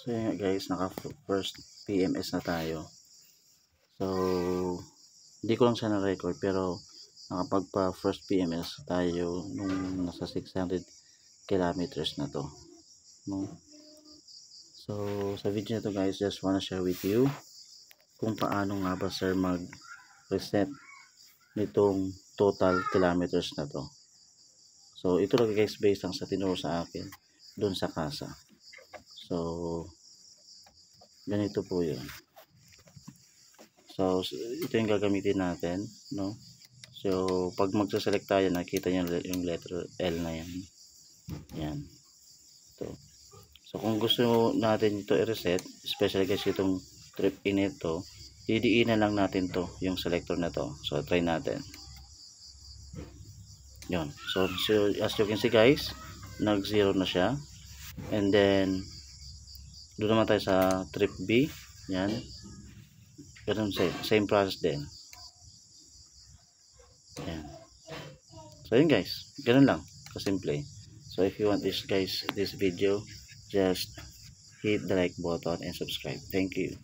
So yun nga guys, naka first PMS na tayo. So hindi ko lang siya na-record pero nakapagpa first PMS tayo nung nasa 600 kilometers na to, no? So sa video na to guys, just wanna share with you kung paano nga ba sir mag reset nitong total kilometers na to. So ito lang guys, based lang sa tinuro sa akin doon sa kasa. So ganito po yun. So ito yung gagamitin natin, no? So pag magsaselect tayo, nakita nyo yung letter L na yan. Yan. Ito. So kung gusto natin ito i-reset, especially guys itong trip in ito, didiinan lang natin to, yung selector na to. So try natin. Yun. So as you can see guys, nag 0 na siya. And then doon naman tayo sa trip B. Yan. Ganun same process din. Yan. So yun guys, ganun lang kasimple. So if you want this guys, this video, just hit the like button and subscribe. Thank you.